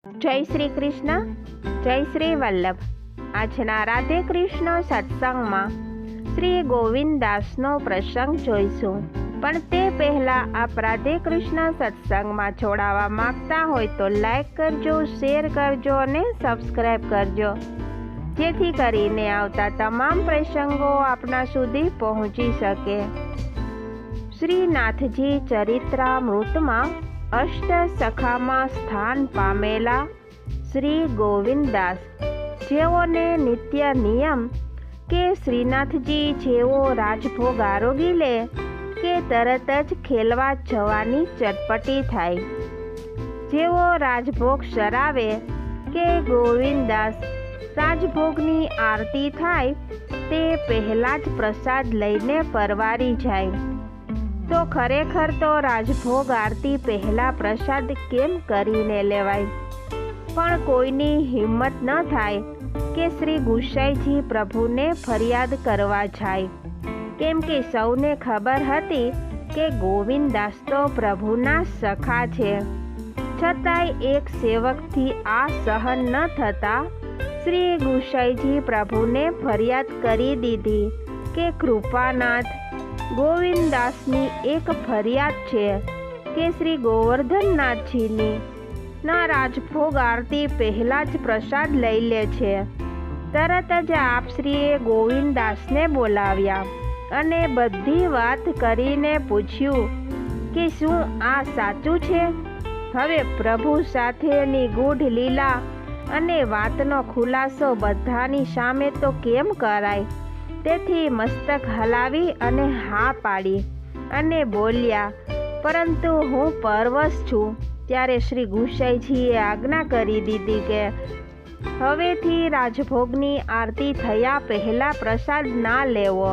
જય શ્રી કૃષ્ણ, જય શ્રી વલ્લભ. આજના રાધે કૃષ્ણ સત્સંગમાં શ્રી ગોવિંદદાસનો પ્રસંગ જોઈશું. પણ તે પહેલાં આપ રાધે કૃષ્ણ સત્સંગમાં જોડાવા માંગતા હોય તો લાઈક કરજો, શેર કરજો અને સબસ્ક્રાઈબ કરજો, જેથી કરીને આવતા તમામ પ્રસંગો આપના સુધી પહોંચી શકે. શ્રીનાથજી ચરિત્રામૃતમાં અષ્ટ સખામાં સ્થાન પામેલા શ્રી ગોવિંદદાસ, જેઓને નિત્ય નિયમ કે શ્રીનાથજી જેવો રાજભોગ આરોગી લે કે તરત જ ખેલવા જવાની ચટપટી થાય, જેવો રાજભોગ શરાવે કે ગોવિંદદાસ રાજભોગની આરતી થાય તે પહેલાં જ પ્રસાદ લઈને પરવારી જાય. તો ખરેખર તો રાજભોગ આરતી પહેલાં પ્રસાદ કેમ કરીને લેવાય? પણ કોઈની હિંમત ન થાય કે શ્રી ગુસાઈજી પ્રભુને ફરિયાદ કરવા જાય, કેમ કે સૌને ખબર હતી કે ગોવિંદદાસ તો પ્રભુના સખા છે. છતાંય એક સેવકથી આ સહન ન થતાં શ્રી ગુસાઈજી પ્રભુને ફરિયાદ કરી દીધી કે કૃપાનાથ, ગોવિંદદાસની એક ફરિયાદ છે કે શ્રી ગોવર્ધનનાથજીની ના રાજભોગ આરતી પહેલાં જ પ્રસાદ લઈ લે છે. તરત જ આપશ્રીએ ગોવિંદદાસને બોલાવ્યા અને બધી વાત કરીને પૂછ્યું કે શું આ સાચું છે? હવે પ્રભુ સાથેની ગૂઢ લીલા અને વાતનો ખુલાસો બધાની સામે તો કેમ કરાય? તેથી મસ્તક હલાવી અને હા પાડી અને બોલ્યા, પરંતુ હું પરવશ છું. ત્યારે શ્રી ગુસાઈજીએ આજ્ઞા કરી દીધી કે હવેથી રાજભોગની આરતી થયા પહેલાં પ્રસાદ ના લેવો.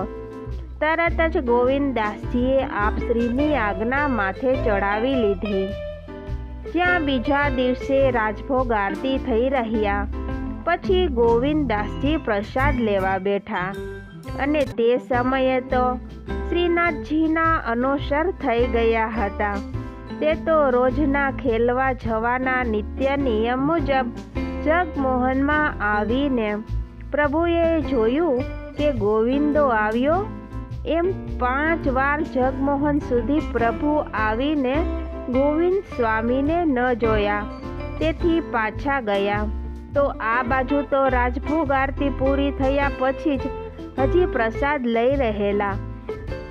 તરત જ ગોવિંદદાસજીએ આપશ્રીની આજ્ઞા માથે ચડાવી લીધી. જ્યાં બીજા દિવસે રાજભોગ આરતી થઈ રહ્યા પછી ગોવિંદદાસજી પ્રસાદ લેવા બેઠા, અને તે સમયે તો શ્રીનાથજીના અનુસર થઈ ગયા હતા. તે તો રોજના ખેલવા જવાના નિત્ય નિયમ મુજબ જગમોહનમાં આવીને પ્રભુએ જોયું કે ગોવિંદો આવ્યો. એમ 5 વાર જગમોહન સુધી પ્રભુ આવીને ગોવિંદ સ્વામીને ન જોયા, તેથી પાછા ગયા. તો આ બાજુ તો રાજભોગ આરતી પૂરી થયા પછી જ હજી પ્રસાદ લઈ રહેલા,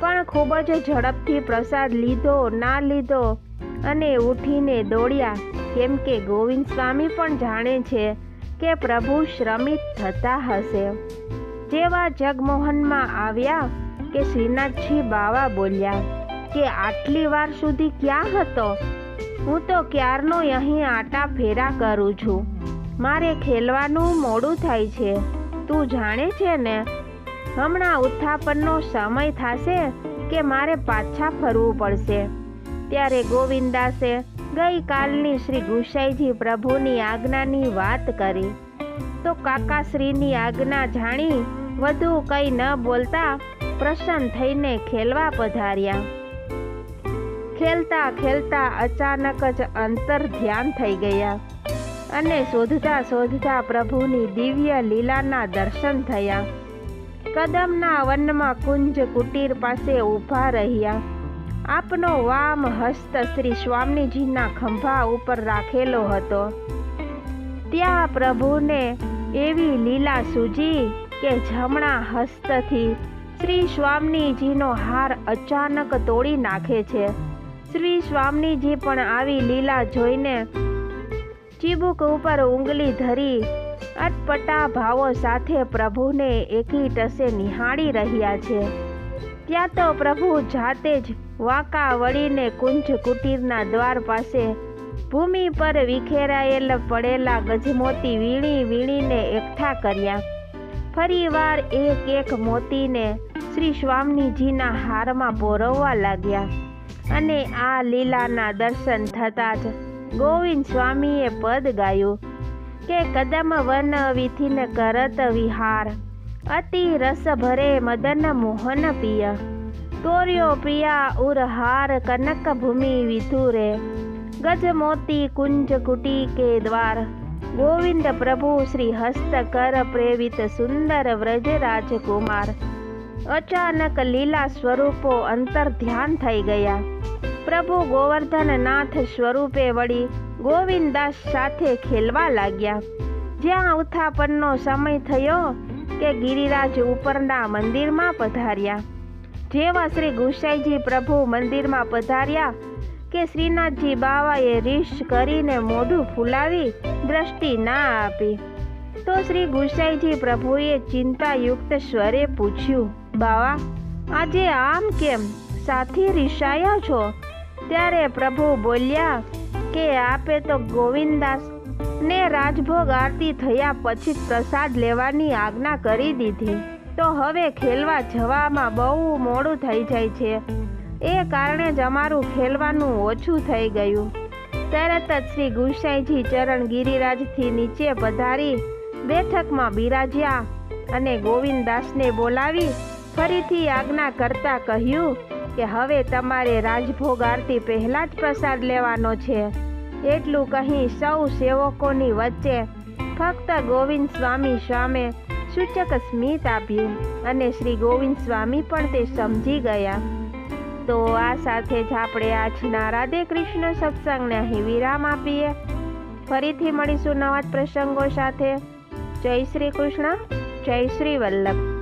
પણ ખૂબ જ ઝડપથી પ્રસાદ લીધો ના લીધો અને ઉઠીને દોડ્યા, કેમ કે ગોવિંદ સ્વામી પણ જાણે છે કે પ્રભુ શ્રમિત થતા હશે. જેવા જગમોહનમાં આવ્યા કે શ્રીનાથજી બાવા બોલ્યા કે આટલી વાર સુધી ક્યાં હતો? હું તો ક્યારનો અહીં આટા ફેરા કરું છું. મારે ખેલવાનું મોડું થાય છે, તું જાણે છે ને? હમણાં ઉત્થાપનનો સમય થશે કે મારે પાછા ફરવું પડશે. ત્યારે ગોવિંદાસે ગઈકાલની શ્રી ગુસાઈજી પ્રભુની આજ્ઞાની વાત કરી. તો કાકાશ્રીની આજ્ઞા જાણી વધુ કંઈ ન બોલતા પ્રસન્ન થઈને ખેલવા પધાર્યા. ખેલતા ખેલતા અચાનક જ અંતર ધ્યાન થઈ ગયા અને શોધતા શોધતા પ્રભુની દિવ્ય લીલાના દર્શન થયા. કદમના વનમાં કુંજ કુટીર પાસે ઊભા રહ્યા. આપનો વામ હસ્ત શ્રી સ્વામીજીના ખંભા ઉપર રાખેલો હતો. ત્યાં પ્રભુને એવી લીલા સૂજી કે જમણા હસ્તથી શ્રી સ્વામીજીનો હાર અચાનક તોડી નાખે છે. શ્રી સ્વામીજી પણ આવી લીલા જોઈને ચીબુક ઉપર ઉંગલી ધરી અટપટા ભાવો સાથે પ્રભુને એકી ટસે નિહાળી રહ્યા છે. ત્યાં તો પ્રભુ જાતે જ વાંકા વળીને કુંજ કુટીરના દ્વાર પાસે ભૂમિ પર વિખેરાયેલ પડેલા ગજમોતી વીણી વીણીને એકઠા કર્યા. ફરીવાર એક એક મોતીને શ્રી સ્વામીજીના હારમાં પોરવવા લાગ્યા. અને આ લીલાના દર્શન થતાં જ ગોવિંદ સ્વામીએ પદ ગાયું કે કદમ વન વિધિન કરત વિહાર, અતિ રસ ભરે મદન મોહન પિય, તોર્યો પિયા ઉરહાર કનક ભૂમિ વિધુરે, गज मोती कुंज कुटी के द्वार, गोविंद प्रभु श्री हस्त कर प्रेवित सुंदर व्रज राजकुमार। अचानक लीला स्वरूपो अंतर ध्यान थई गया। प्रभु गोवर्धन नाथ स्वरूपे वળી ગોવિંદાસ સાથે ખેલવા લાગ્યા। જ્યાં ઉત્થાપનનો સમય થયો કે ગિરિરાજ ઉપરના મંદિરમાં પધાર્યા। જેવા શ્રી ગુસાઈજી પ્રભુ મંદિરમાં પધાર્યા કે શ્રીનાથજી બાવાએ રીસ કરીને મોઢું ફૂલાવી દ્રષ્ટિ ના આપી તો શ્રી ગુસાઈજી પ્રભુએ ચિંતાયુક્ત સ્વરે પૂછ્યું, બાવા આજે આમ કેમ, સાથી રીસાયા છો? ત્યારે પ્રભુ બોલ્યા કે આપે તો ગોવિંદાસ ને રાજભોગ આરતી થયા પછી પ્રસાદ લેવાની આજ્ઞા કરી દીધી, તો હવે ખેલવા જવામાં બહુ મોડું થઈ જાય છે, એ કારણે જ અમારું ખેલવાનું ઓછું થઈ ગયું। તરત જ શ્રી ગુસાઈજી ચરણ ગિરિરાજથી નીચે પધારી બેઠકમાં બિરાજ્યા અને ગોવિંદાસને બોલાવી ફરીથી આજ્ઞા કરતા કહ્યું કે હવે તમારે રાજભોગ આરતી પહેલા જ પ્રસાદ લેવાનો છે। એટલું કહી સૌ સેવકોની વચ્ચે ફક્ત ગોવિંદ સ્વામી સામે સૂચક સ્મિત આપ્યું અને શ્રી ગોવિંદ સ્વામી પણ તે સમજી ગયા। તો આ સાથે જ આપણે આજના રાધે કૃષ્ણ સત્સંગને અહીં વિરામ આપીએ। ફરીથી મળીશું નવા જ પ્રસંગો સાથે। જય શ્રી કૃષ્ણ, જય શ્રી વલ્લભ।